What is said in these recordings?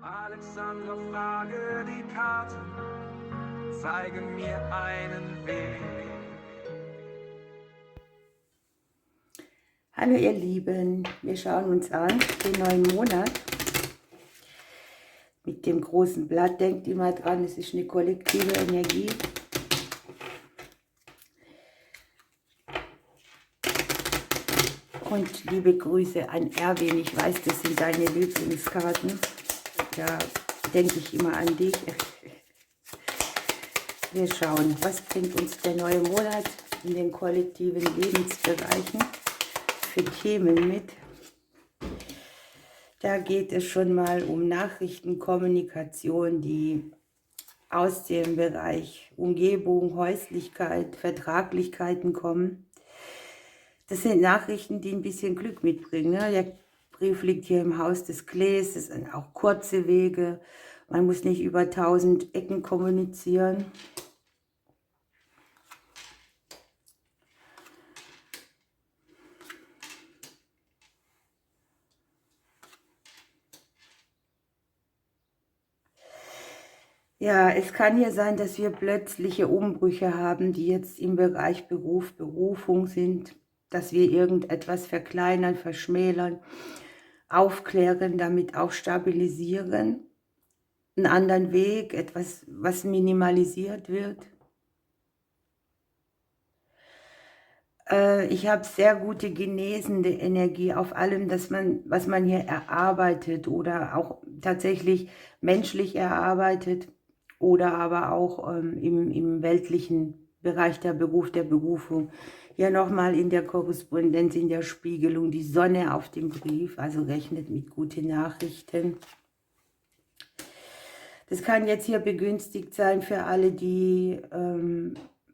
Alexandra, frage die Karte, zeige mir einen Weg. Hallo ihr Lieben, wir schauen uns an den neuen Monat mit dem großen Blatt. Denkt immer dran, es ist eine kollektive Energie. Und liebe Grüße an Erwin, ich weiß, das sind deine Lieblingskarten. Da denke ich immer an dich. Wir schauen, was bringt uns der neue Monat in den kollektiven Lebensbereichen für Themen mit. Da geht es schon mal um Nachrichtenkommunikation, die aus dem Bereich Umgebung, Häuslichkeit, Vertraglichkeiten kommen. Das sind Nachrichten, die ein bisschen Glück mitbringen. Ne? Der Brief liegt hier im Haus des Klees, es sind auch kurze Wege. Man muss nicht über 1000 Ecken kommunizieren. Ja, es kann hier sein, dass wir plötzliche Umbrüche haben, die jetzt im Bereich Beruf, Berufung sind, dass wir irgendetwas verkleinern, verschmälern, aufklären, damit auch stabilisieren, einen anderen Weg, etwas, was minimalisiert wird. Ich habe sehr gute genesende Energie auf allem, was man hier erarbeitet oder auch tatsächlich menschlich erarbeitet oder aber auch im weltlichen Bereich der Beruf, der Berufung. Hier nochmal in der Korrespondenz, in der Spiegelung, die Sonne auf dem Brief, also rechnet mit guten Nachrichten. Das kann jetzt hier begünstigt sein für alle, die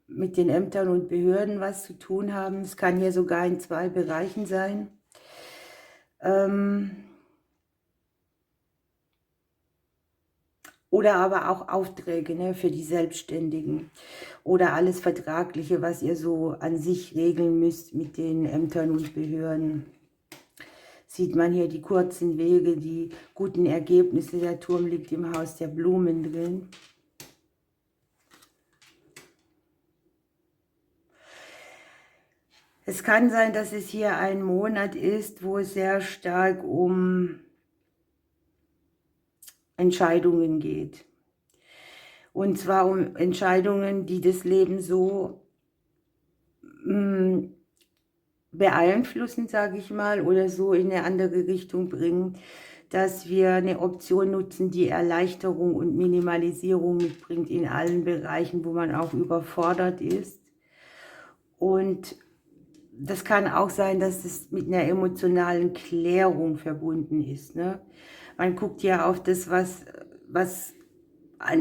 mit den Ämtern und Behörden was zu tun haben. Es kann hier sogar in 2 Bereichen sein. Oder aber auch Aufträge, ne, für die Selbstständigen. Oder alles Vertragliche, was ihr so an sich regeln müsst mit den Ämtern und Behörden. Sieht man hier die kurzen Wege, die guten Ergebnisse. Der Turm liegt im Haus der Blumen drin. Es kann sein, dass es hier ein Monat ist, wo es sehr stark um Entscheidungen geht. Und zwar um Entscheidungen, die das Leben so beeinflussen, sage ich mal, oder so in eine andere Richtung bringen, dass wir eine Option nutzen, die Erleichterung und Minimalisierung mitbringt in allen Bereichen, wo man auch überfordert ist. Und das kann auch sein, dass es mit einer emotionalen Klärung verbunden ist. Ne? Man guckt ja auf das, was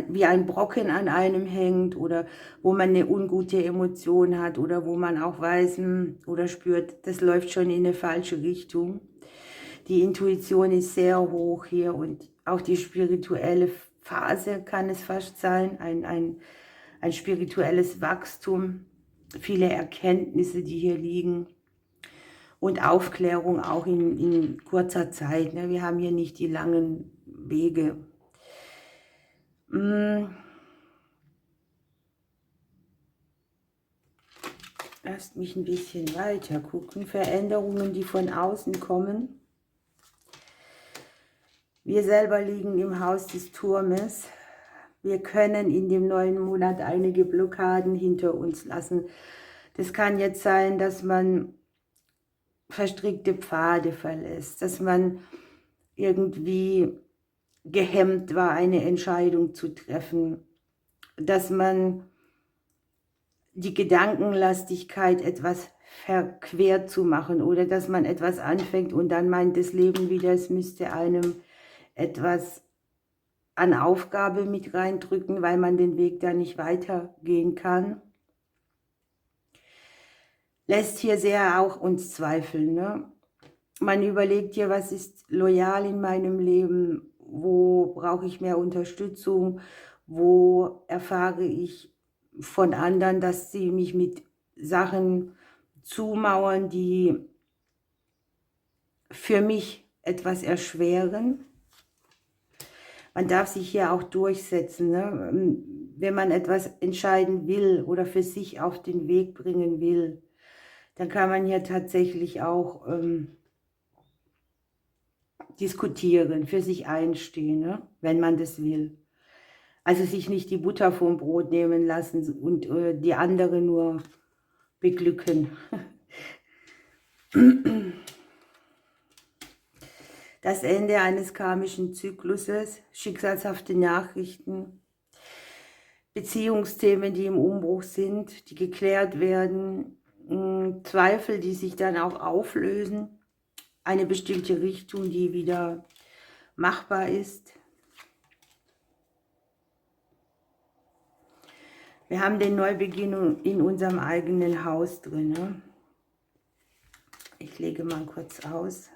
wie ein Brocken an einem hängt oder wo man eine ungute Emotion hat oder wo man auch weiß oder spürt, das läuft schon in eine falsche Richtung. Die Intuition ist sehr hoch hier und auch die spirituelle Phase kann es fast sein, ein spirituelles Wachstum, viele Erkenntnisse, die hier liegen und Aufklärung auch in kurzer Zeit. Ne? Wir haben hier nicht die langen Wege. Lasst mich ein bisschen weiter gucken. Veränderungen, die von außen kommen. Wir selber liegen im Haus des Turmes. Wir können in dem neuen Monat einige Blockaden hinter uns lassen. Das kann jetzt sein, dass man verstrickte Pfade verlässt, dass man irgendwie gehemmt war, eine Entscheidung zu treffen, dass man die Gedankenlastigkeit etwas verquert zu machen oder dass man etwas anfängt und dann meint das Leben wieder, es müsste einem etwas an Aufgabe mit reindrücken, weil man den Weg da nicht weitergehen kann. Lässt hier sehr auch uns zweifeln. Ne? Man überlegt hier, was ist loyal in meinem Leben, wo brauche ich mehr Unterstützung, wo erfahre ich von anderen, dass sie mich mit Sachen zumauern, die für mich etwas erschweren. Man darf sich hier auch durchsetzen, ne? Wenn man etwas entscheiden will oder für sich auf den Weg bringen will, dann kann man hier tatsächlich auch diskutieren, für sich einstehen, ne? Wenn man das will. Also sich nicht die Butter vom Brot nehmen lassen und die andere nur beglücken. Das Ende eines karmischen Zykluses, schicksalshafte Nachrichten, Beziehungsthemen, die im Umbruch sind, die geklärt werden, Zweifel, die sich dann auch auflösen, eine bestimmte Richtung, die wieder machbar ist. Wir haben den Neubeginn in unserem eigenen Haus drin. Ne? Ich lege mal kurz aus.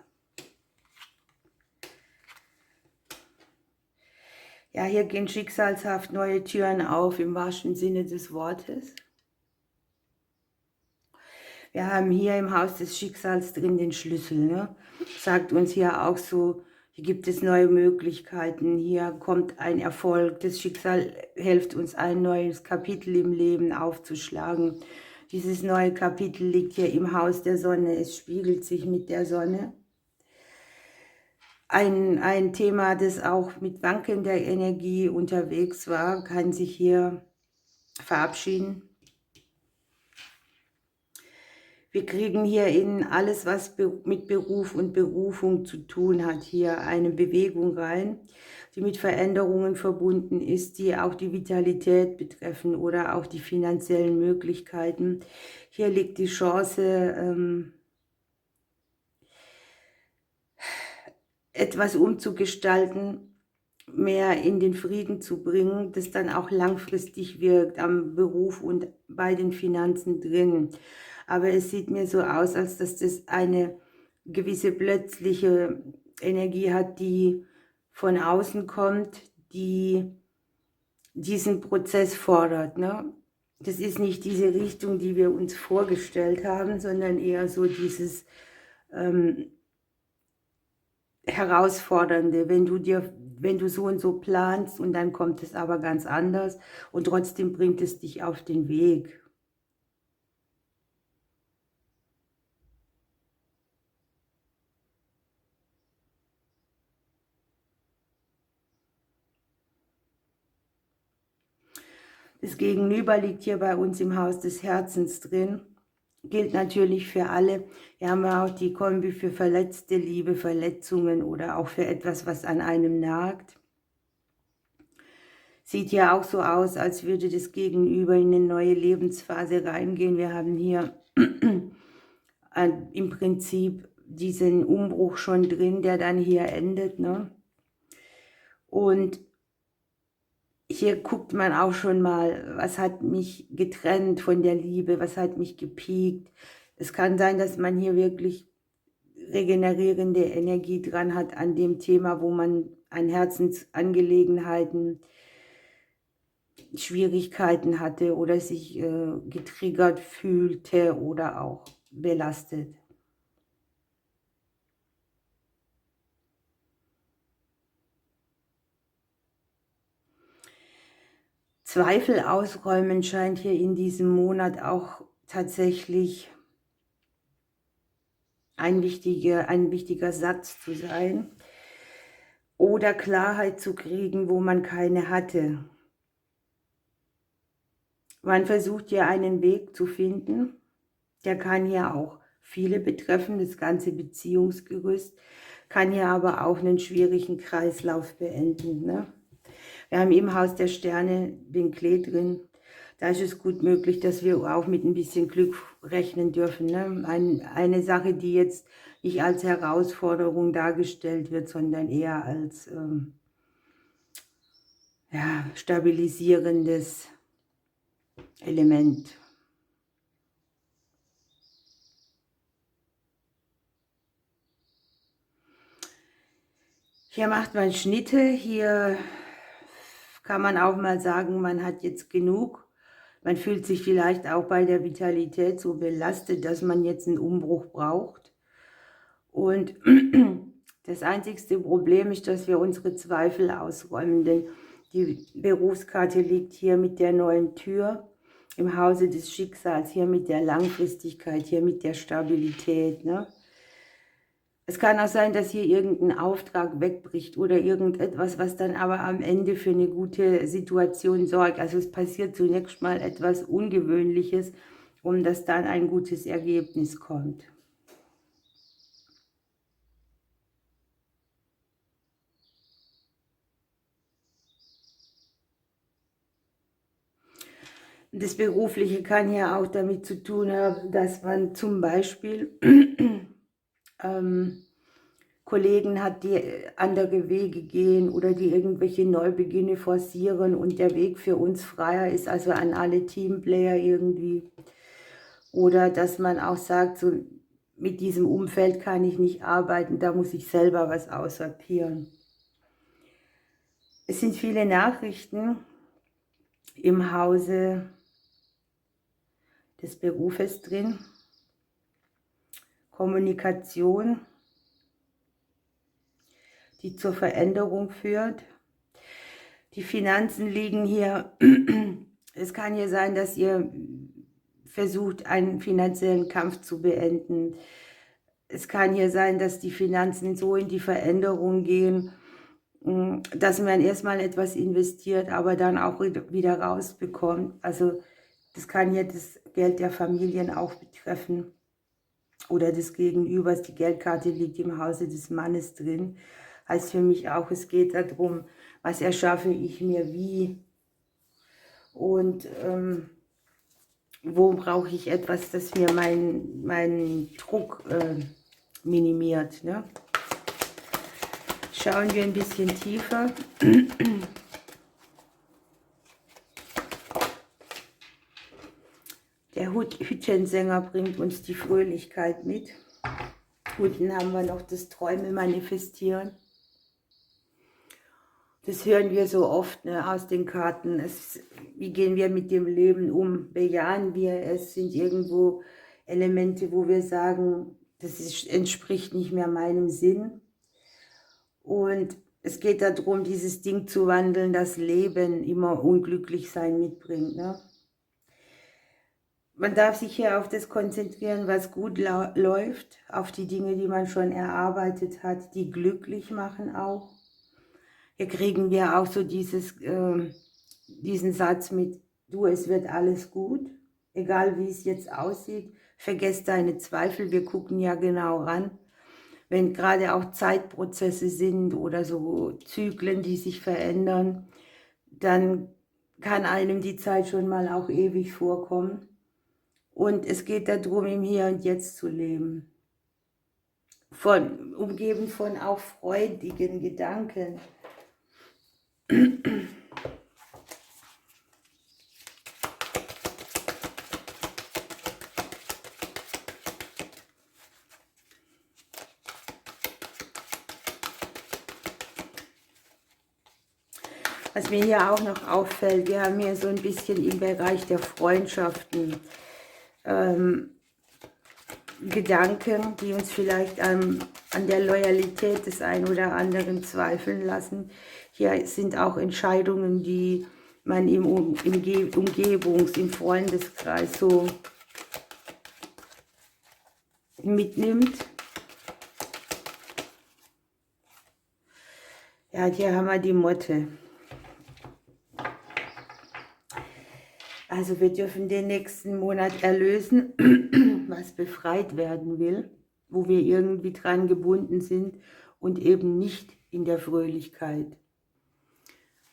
Ja, hier gehen schicksalshaft neue Türen auf, im wahrsten Sinne des Wortes. Wir haben hier im Haus des Schicksals drin den Schlüssel. Ne? Sagt uns hier auch so, hier gibt es neue Möglichkeiten, hier kommt ein Erfolg. Das Schicksal hilft uns, ein neues Kapitel im Leben aufzuschlagen. Dieses neue Kapitel liegt hier im Haus der Sonne, es spiegelt sich mit der Sonne. Ein Thema, das auch mit wankender Energie unterwegs war, kann sich hier verabschieden. Wir kriegen hier in alles, was mit Beruf und Berufung zu tun hat, hier eine Bewegung rein, die mit Veränderungen verbunden ist, die auch die Vitalität betreffen oder auch die finanziellen Möglichkeiten. Hier liegt die Chance, etwas umzugestalten, mehr in den Frieden zu bringen, das dann auch langfristig wirkt, am Beruf und bei den Finanzen drin. Aber es sieht mir so aus, als dass das eine gewisse plötzliche Energie hat, die von außen kommt, die diesen Prozess fordert. Ne? Das ist nicht diese Richtung, die wir uns vorgestellt haben, sondern eher so dieses Herausfordernde, wenn du so und so planst und dann kommt es aber ganz anders und trotzdem bringt es dich auf den Weg. Das Gegenüber liegt hier bei uns im Haus des Herzens drin. Gilt natürlich für alle. Wir haben auch die Kombi für verletzte Liebe, Verletzungen oder auch für etwas, was an einem nagt. Sieht ja auch so aus, als würde das Gegenüber in eine neue Lebensphase reingehen. Wir haben hier im Prinzip diesen Umbruch schon drin, der dann hier endet. Ne? Und hier guckt man auch schon mal, was hat mich getrennt von der Liebe, was hat mich gepiekt. Es kann sein, dass man hier wirklich regenerierende Energie dran hat an dem Thema, wo man an Herzensangelegenheiten Schwierigkeiten hatte oder sich getriggert fühlte oder auch belastet. Zweifel ausräumen scheint hier in diesem Monat auch tatsächlich ein wichtiger Satz zu sein. Oder Klarheit zu kriegen, wo man keine hatte. Man versucht hier einen Weg zu finden, der kann hier auch viele betreffen, das ganze Beziehungsgerüst, kann hier aber auch einen schwierigen Kreislauf beenden. Ne? Wir haben im Haus der Sterne den Klee drin. Da ist es gut möglich, dass wir auch mit ein bisschen Glück rechnen dürfen. Ne? Eine Sache, die jetzt nicht als Herausforderung dargestellt wird, sondern eher als ja, stabilisierendes Element. Hier macht man Schnitte, hier kann man auch mal sagen, man hat jetzt genug. Man fühlt sich vielleicht auch bei der Vitalität so belastet, dass man jetzt einen Umbruch braucht. Und Das einzigste Problem ist, dass wir unsere Zweifel ausräumen, denn die Berufskarte liegt hier mit der neuen Tür im Hause des Schicksals, hier mit der Langfristigkeit, hier mit der Stabilität, ne? Es kann auch sein, dass hier irgendein Auftrag wegbricht oder irgendetwas, was dann aber am Ende für eine gute Situation sorgt. Also es passiert zunächst mal etwas Ungewöhnliches, um dass dann ein gutes Ergebnis kommt. Das Berufliche kann ja auch damit zu tun haben, dass man zum Beispiel Kollegen hat, die andere Wege gehen oder die irgendwelche Neubeginne forcieren und der Weg für uns freier ist, also an alle Teamplayer irgendwie. Oder dass man auch sagt, so mit diesem Umfeld kann ich nicht arbeiten, da muss ich selber was aussortieren. Es sind viele Nachrichten im Hause des Berufes drin. Kommunikation, die zur Veränderung führt. Die Finanzen liegen hier. Es kann hier sein, dass ihr versucht, einen finanziellen Kampf zu beenden. Es kann hier sein, dass die Finanzen so in die Veränderung gehen, dass man erstmal etwas investiert, aber dann auch wieder rausbekommt. Also das kann hier das Geld der Familien auch betreffen oder des Gegenübers. Die Geldkarte liegt im Hause des Mannes drin. Heißt für mich auch, es geht darum, was erschaffe ich mir wie und wo brauche ich etwas, das mir meinen Druck minimiert. Ne? Schauen wir ein bisschen tiefer. Der Hütchensänger bringt uns die Fröhlichkeit mit. Unten haben wir noch das Träume manifestieren. Das hören wir so oft, ne, aus den Karten. Wie gehen wir mit dem Leben um? Bejahen wir es? Sind irgendwo Elemente, wo wir sagen, entspricht nicht mehr meinem Sinn? Und es geht darum, dieses Ding zu wandeln, das Leben immer Unglücklichsein mitbringt. Ne? Man darf sich hier auf das konzentrieren, was gut läuft, auf die Dinge, die man schon erarbeitet hat, die glücklich machen auch. Hier kriegen wir auch so diesen Satz mit, du, es wird alles gut, egal wie es jetzt aussieht, vergesst deine Zweifel, wir gucken ja genau ran. Wenn gerade auch Zeitprozesse sind oder so Zyklen, die sich verändern, dann kann einem die Zeit schon mal auch ewig vorkommen. Und es geht darum, im Hier und Jetzt zu leben. Umgeben von auch freudigen Gedanken. Was mir hier auch noch auffällt, wir haben hier so ein bisschen im Bereich der Freundschaften Gedanken, die uns vielleicht an der Loyalität des einen oder anderen zweifeln lassen. Hier sind auch Entscheidungen, die man im im Freundeskreis so mitnimmt. Ja, hier haben wir die Motte. Also wir dürfen den nächsten Monat erlösen, was befreit werden will, wo wir irgendwie dran gebunden sind und eben nicht in der Fröhlichkeit.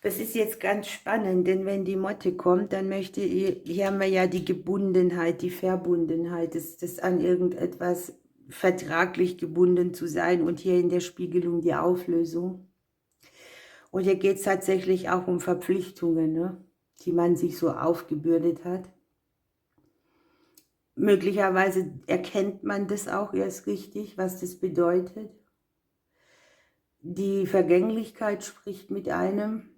Das ist jetzt ganz spannend, denn wenn die Motte kommt, dann hier haben wir ja die Gebundenheit, die Verbundenheit, das an irgendetwas vertraglich gebunden zu sein und hier in der Spiegelung die Auflösung. Und hier geht es tatsächlich auch um Verpflichtungen, ne? Die man sich so aufgebürdet hat. Möglicherweise erkennt man das auch erst richtig, was das bedeutet. Die Vergänglichkeit spricht mit einem.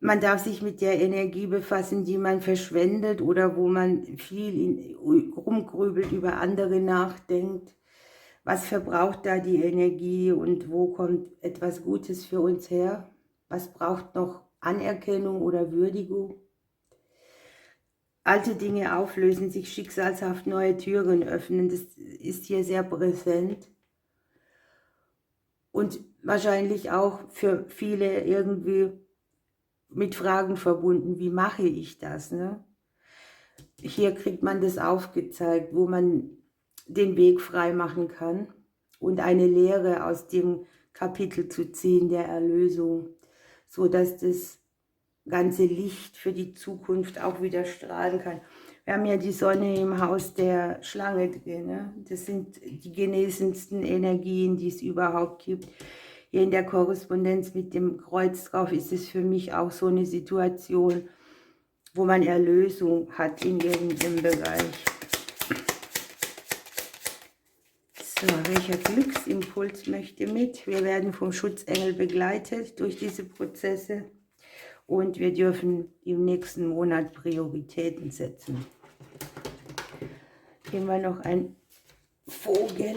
Man darf sich mit der Energie befassen, die man verschwendet oder wo man viel rumgrübelt, über andere nachdenkt. Was verbraucht da die Energie und wo kommt etwas Gutes für uns her? Was braucht noch Anerkennung oder Würdigung? Alte Dinge auflösen, sich schicksalshaft neue Türen öffnen, das ist hier sehr präsent. Und wahrscheinlich auch für viele irgendwie mit Fragen verbunden, wie mache ich das? Ne? Hier kriegt man das aufgezeigt, wo man den Weg frei machen kann und eine Lehre aus dem Kapitel zu ziehen der Erlösung, so dass das ganze Licht für die Zukunft auch wieder strahlen kann. Wir haben ja die Sonne im Haus der Schlange drin. Ne? Das sind die genesensten Energien, die es überhaupt gibt. Hier in der Korrespondenz mit dem Kreuz drauf ist es für mich auch so eine Situation, wo man Erlösung hat in irgendeinem Bereich. So, welcher Glücksimpuls möchte mit? Wir werden vom Schutzengel begleitet durch diese Prozesse und wir dürfen im nächsten Monat Prioritäten setzen. Hier haben wir noch ein Vogel.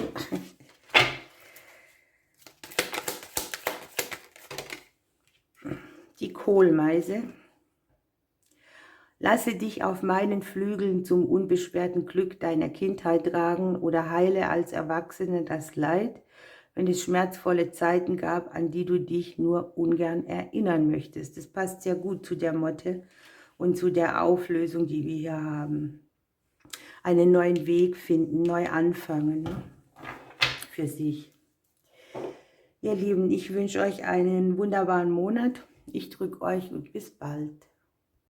Die Kohlmeise. Lasse dich auf meinen Flügeln zum unbeschwerten Glück deiner Kindheit tragen oder heile als Erwachsene das Leid, wenn es schmerzvolle Zeiten gab, an die du dich nur ungern erinnern möchtest. Das passt sehr gut zu der Motte und zu der Auflösung, die wir hier haben. Einen neuen Weg finden, neu anfangen, ne? Für sich. Ihr Lieben, ich wünsche euch einen wunderbaren Monat. Ich drücke euch und bis bald.